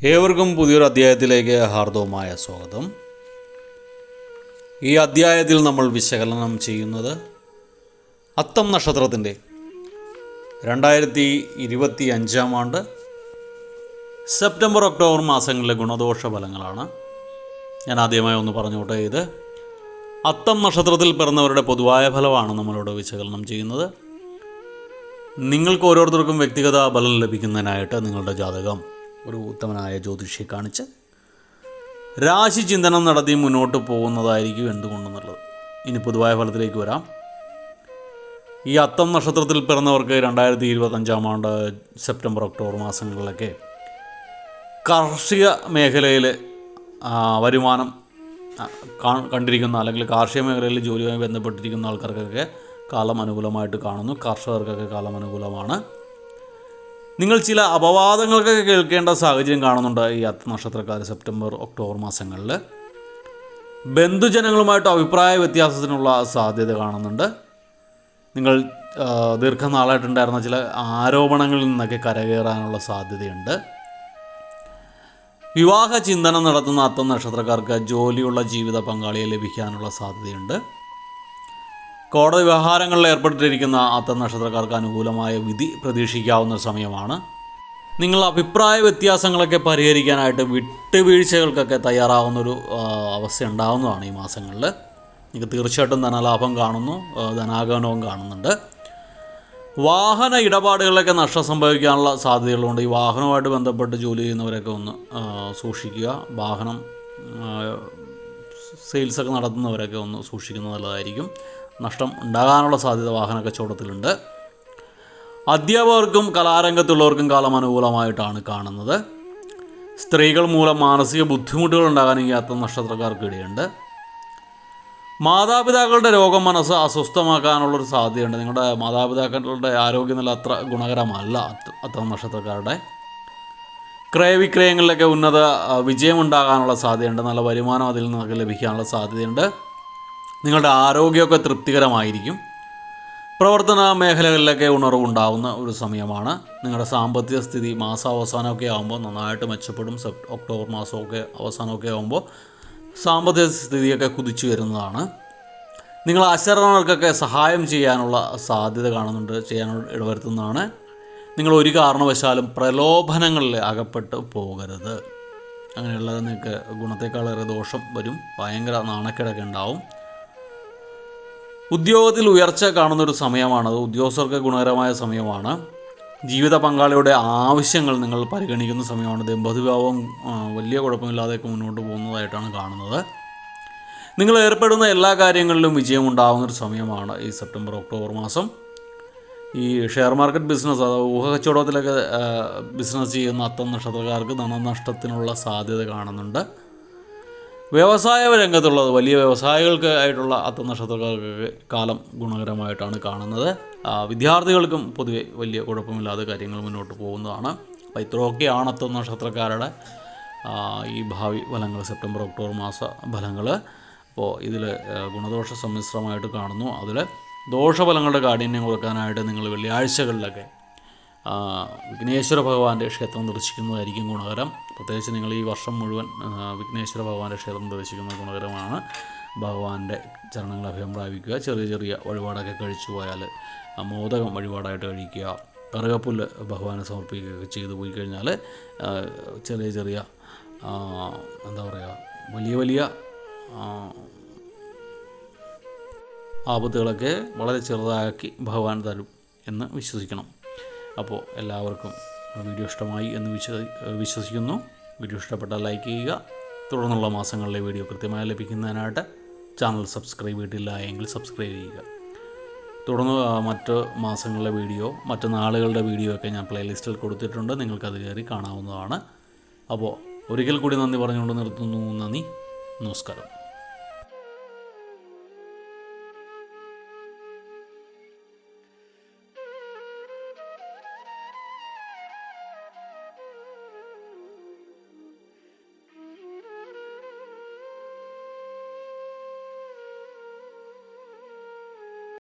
ഏവർക്കും പുതിയൊരു അധ്യായത്തിലേക്ക് ഹാർദവമായ സ്വാഗതം. ഈ അധ്യായത്തിൽ നമ്മൾ വിശകലനം ചെയ്യുന്നത് അത്തം നക്ഷത്രത്തിൻ്റെ 2025 സെപ്റ്റംബർ ഒക്ടോബർ മാസങ്ങളിലെ ഗുണദോഷ ഫലങ്ങളാണ്. ഞാൻ ആദ്യമായി ഒന്ന് പറഞ്ഞോട്ടെ, ഇത് അത്തം നക്ഷത്രത്തിൽ പിറന്നവരുടെ പൊതുവായ ഫലമാണ് നമ്മളിവിടെ വിശകലനം ചെയ്യുന്നത്. നിങ്ങൾക്ക് ഓരോരുത്തർക്കും വ്യക്തിഗത ഫലം ലഭിക്കുന്നതിനായിട്ട് നിങ്ങളുടെ ജാതകം ഒരു ഉത്തമനായ ജ്യോതിഷിയെ കാണിച്ച് രാശി ചിന്തനം നടത്തി മുന്നോട്ട് പോകുന്നതായിരിക്കും എന്തുകൊണ്ടെന്നുള്ളത്. ഇനി പൊതുവായ ഫലത്തിലേക്ക് വരാം. ഈ അത്തം നക്ഷത്രത്തിൽ പിറന്നവർക്ക് 2025 സെപ്റ്റംബർ ഒക്ടോബർ മാസങ്ങളിലൊക്കെ കാർഷിക മേഖലയിൽ വരുമാനം കണ്ടിരിക്കുന്ന അല്ലെങ്കിൽ കാർഷിക മേഖലയിൽ ജോലിയുമായി ബന്ധപ്പെട്ടിരിക്കുന്ന ആൾക്കാർക്കൊക്കെ കാലം അനുകൂലമായിട്ട് കാണുന്നു. കർഷകർക്കൊക്കെ കാലം അനുകൂലമാണ്. നിങ്ങൾ ചില അപവാദങ്ങൾക്കൊക്കെ കേൾക്കേണ്ട സാഹചര്യം കാണുന്നുണ്ട്. ഈ അത്തം നക്ഷത്രക്കാർ സെപ്റ്റംബർ ഒക്ടോബർ മാസങ്ങളിൽ ബന്ധുജനങ്ങളുമായിട്ട് അഭിപ്രായ വ്യത്യാസത്തിനുള്ള സാധ്യത കാണുന്നുണ്ട്. നിങ്ങൾ ദീർഘനാളായിട്ടുണ്ടായിരുന്ന ചില ആരോപണങ്ങളിൽ നിന്നൊക്കെ കരകയറാനുള്ള സാധ്യതയുണ്ട്. വിവാഹ ചിന്തനം നടത്തുന്ന അത്തം നക്ഷത്രക്കാർക്ക് ജോലിയുള്ള ജീവിത പങ്കാളിയെ ലഭിക്കാനുള്ള സാധ്യതയുണ്ട്. കോടതി വ്യവഹാരങ്ങളിൽ ഏർപ്പെട്ടിരിക്കുന്ന അത്തം നക്ഷത്രക്കാർക്ക് അനുകൂലമായ വിധി പ്രതീക്ഷിക്കാവുന്ന സമയമാണ്. നിങ്ങൾ അഭിപ്രായ വ്യത്യാസങ്ങളൊക്കെ പരിഹരിക്കാനായിട്ട് വിട്ടുവീഴ്ചകൾക്കൊക്കെ തയ്യാറാവുന്നൊരു അവസ്ഥ ഉണ്ടാകുന്നതാണ് ഈ മാസങ്ങളിൽ. നിങ്ങൾക്ക് തീർച്ചയായിട്ടും ധനലാഭം കാണുന്നു, ധനാഗമനവും കാണുന്നുണ്ട്. വാഹന ഇടപാടുകളിലൊക്കെ നഷ്ടം സംഭവിക്കാനുള്ള സാധ്യതകളുണ്ട്. ഈ വാഹനവുമായിട്ട് ബന്ധപ്പെട്ട് ജോലി ചെയ്യുന്നവരൊക്കെ ഒന്ന് സൂക്ഷിക്കുക. വാഹനം സെയിൽസൊക്കെ നടത്തുന്നവരൊക്കെ ഒന്ന് സൂക്ഷിക്കുന്നത് നല്ലതായിരിക്കും. നഷ്ടം ഉണ്ടാകാനുള്ള സാധ്യത വാഹന കച്ചവടത്തിലുണ്ട്. അധ്യാപകർക്കും കലാരംഗത്തുള്ളവർക്കും കാലം അനുകൂലമായിട്ടാണ് കാണുന്നത്. സ്ത്രീകൾ മൂലം മാനസിക ബുദ്ധിമുട്ടുകൾ ഉണ്ടാകാൻ ഈ അത്തം നക്ഷത്രക്കാർക്ക് ഇടയുണ്ട്. മാതാപിതാക്കളുടെ രോഗം മനസ്സ് അസ്വസ്ഥമാക്കാനുള്ളൊരു സാധ്യതയുണ്ട്. നിങ്ങളുടെ മാതാപിതാക്കളുടെ ആരോഗ്യനില അത്ര ഗുണകരമല്ല അത്തം നക്ഷത്രക്കാരുടെ. ക്രയവിക്രയങ്ങളിലൊക്കെ ഉന്നത വിജയമുണ്ടാകാനുള്ള സാധ്യതയുണ്ട്. നല്ല വരുമാനം അതിൽ നിന്നൊക്കെ ലഭിക്കാനുള്ള സാധ്യതയുണ്ട്. നിങ്ങളുടെ ആരോഗ്യമൊക്കെ തൃപ്തികരമായിരിക്കും. പ്രവർത്തന മേഖലകളിലൊക്കെ ഉണർവുണ്ടാകുന്ന ഒരു സമയമാണ്. നിങ്ങളുടെ സാമ്പത്തിക സ്ഥിതി മാസാവസാനമൊക്കെ ആകുമ്പോൾ നന്നായിട്ട് മെച്ചപ്പെടും. ഒക്ടോബർ മാസമൊക്കെ അവസാനമൊക്കെ ആകുമ്പോൾ സാമ്പത്തിക സ്ഥിതിയൊക്കെ കുതിച്ചു വരുന്നതാണ്. നിങ്ങൾ അശരണർക്കൊക്കെ സഹായം ചെയ്യാനുള്ള സാധ്യത കാണുന്നുണ്ട്, ചെയ്യാൻ ഇടവരുത്തുന്നതാണ്. നിങ്ങൾ ഒരു കാരണവശാലും പ്രലോഭനങ്ങളിൽ അകപ്പെട്ട് പോകരുത്. അങ്ങനെയുള്ളത് നിങ്ങൾക്ക് ഗുണത്തേക്കാളേറെ ദോഷം വരും. ഭയങ്കര നാണക്കേടൊക്കെ ഉണ്ടാവും. ഉദ്യോഗത്തിൽ ഉയർച്ച കാണുന്നൊരു സമയമാണത്. ഉദ്യോഗസ്ഥർക്ക് ഗുണകരമായ സമയമാണ്. ജീവിത പങ്കാളിയുടെ ആവശ്യങ്ങൾ നിങ്ങൾ പരിഗണിക്കുന്ന സമയമാണ്. ദമ്പതിഭാവം വലിയ കുഴപ്പമില്ലാതെയൊക്കെ മുന്നോട്ട് പോകുന്നതായിട്ടാണ് കാണുന്നത്. നിങ്ങൾ ഏർപ്പെടുന്ന എല്ലാ കാര്യങ്ങളിലും വിജയമുണ്ടാകുന്നൊരു സമയമാണ് ഈ സെപ്റ്റംബർ ഒക്ടോബർ മാസം. ഈ ഷെയർ മാർക്കറ്റ് ബിസിനസ്, അഥവാ ഊഹക്കച്ചവടത്തിലൊക്കെ ബിസിനസ് ചെയ്യുന്ന അത്തം നക്ഷത്രക്കാർക്ക് ധനനഷ്ടത്തിനുള്ള സാധ്യത കാണുന്നുണ്ട്. വ്യവസായ രംഗത്തുള്ളത് വലിയ വ്യവസായികൾക്ക് ആയിട്ടുള്ള അത്തം നക്ഷത്രക്കാർക്ക് കാലം ഗുണകരമായിട്ടാണ് കാണുന്നത്. വിദ്യാർത്ഥികൾക്കും പൊതുവെ വലിയ കുഴപ്പമില്ലാതെ കാര്യങ്ങൾ മുന്നോട്ട് പോകുന്നതാണ്. അപ്പോൾ ഇത്രയൊക്കെയാണ് അത്തം നക്ഷത്രക്കാരുടെ ഈ ഭാവി ഫലങ്ങൾ, സെപ്റ്റംബർ ഒക്ടോബർ മാസ ഫലങ്ങൾ. അപ്പോൾ ഇതിൽ ഗുണദോഷ സമ്മിശ്രമായിട്ട് കാണുന്നു. അതിൽ ദോഷഫലങ്ങളുടെ കാഠിന്യം കുറക്കാനായിട്ട് നിങ്ങൾ വെള്ളിയാഴ്ചകളിലൊക്കെ വിഘ്നേശ്വര ഭഗവാന്റെ ക്ഷേത്രം ദർശിക്കുന്നതായിരിക്കും ഗുണകരം. പ്രത്യേകിച്ച് നിങ്ങൾ ഈ വർഷം മുഴുവൻ വിഘ്നേശ്വര ഭഗവാന്റെ ക്ഷേത്രം ദർശിക്കുന്നത് ഗുണകരമാണ്. ഭഗവാന്റെ ചരണങ്ങൾ അഭയം പ്രാപിക്കുക. ചെറിയ ചെറിയ വഴിപാടൊക്കെ കഴിച്ചു പോയാൽ മോദകം വഴിപാടായിട്ട് കഴിക്കുക. കറുകപ്പുല്ല് ഭഗവാനെ സമർപ്പിക്കുകയൊക്കെ ചെയ്തു പോയി കഴിഞ്ഞാൽ ചെറിയ ചെറിയ എന്താ പറയുക, വലിയ വലിയ ആപത്തുകളൊക്കെ വളരെ ചെറുതാക്കി ഭഗവാൻ തരും എന്ന് വിശ്വസിക്കണം. അപ്പോൾ എല്ലാവർക്കും വീഡിയോ ഇഷ്ടമായി എന്ന് വിശ്വസിക്കുന്നു. വീഡിയോ ഇഷ്ടപ്പെട്ടാൽ ലൈക്ക് ചെയ്യുക. തുടർന്നുള്ള മാസങ്ങളിലെ വീഡിയോ കൃത്യമായി ലഭിക്കുന്നതിനായിട്ട് ചാനൽ സബ്സ്ക്രൈബ് ചെയ്തിട്ടില്ല എങ്കിൽ സബ്സ്ക്രൈബ് ചെയ്യുക. തുടർന്ന് മറ്റ് മാസങ്ങളിലെ വീഡിയോ, മറ്റ് നാളുകളുടെ വീഡിയോ ഒക്കെ ഞാൻ പ്ലേലിസ്റ്റിൽ കൊടുത്തിട്ടുണ്ട്. നിങ്ങൾക്കത് കയറി കാണാവുന്നതാണ്. അപ്പോൾ ഒരിക്കൽ കൂടി നന്ദി പറഞ്ഞുകൊണ്ട് നിർത്തുന്നു. നന്ദി, നമസ്കാരം.